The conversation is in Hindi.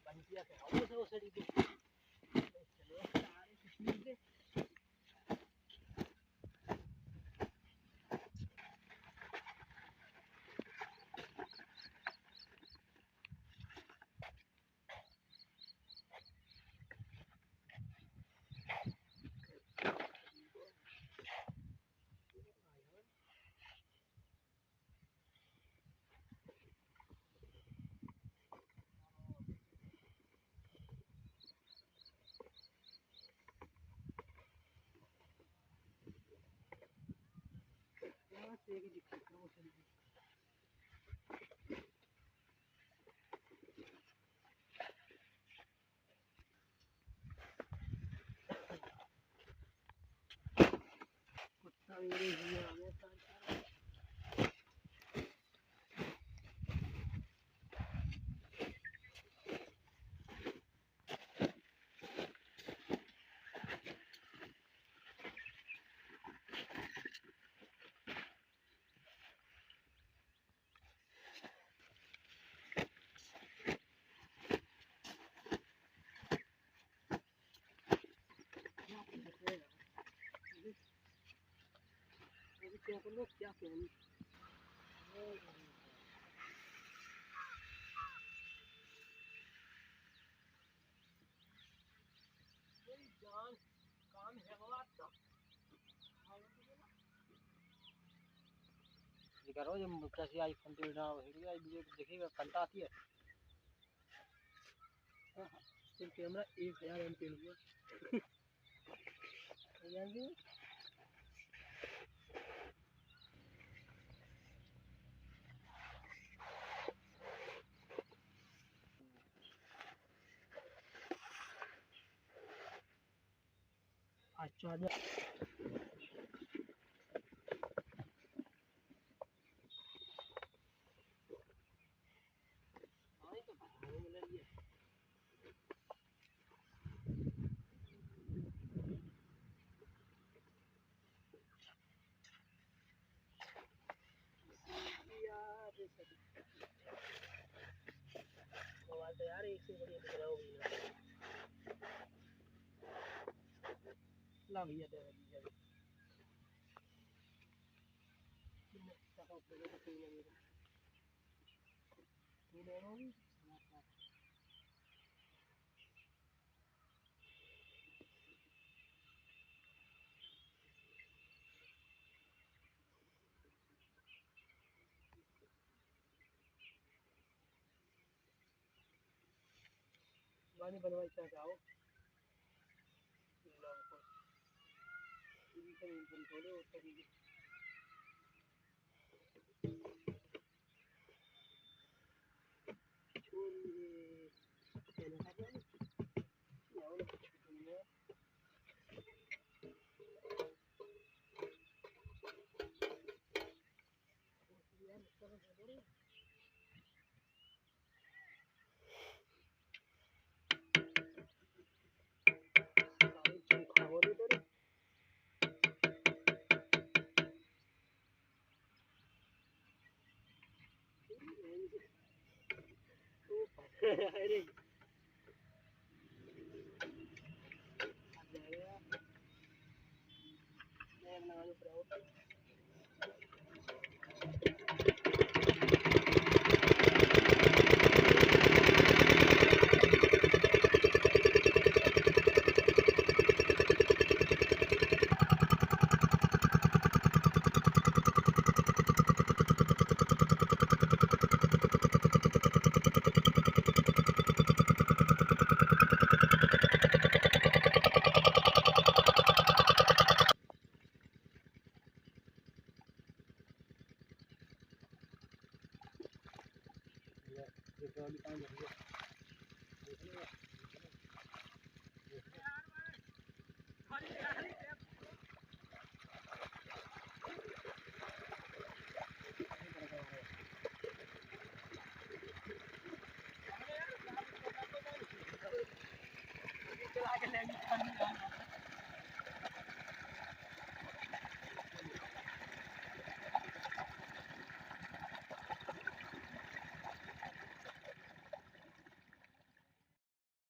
पंचिया के आओ से ओसड़ी दे चलो सारे किस्म दे से की दिक्कत है ओसड़ी कुत्ता मेरे ही आ गया सारे क्या कर लो क्या करें जान काम है वो आपका ये करो जब कैसे आईफोन पे ना वीडियो देखिएगा कंटा आती है फिर कैमरा 1000 एमपी हुआ अच्छा मोबाइल तो यार एक से बड़ी खराब हो गई ला भैया दे दीजिए वाली बनवाई चाह जाओ थोड़े होते हैं अरे चला के ले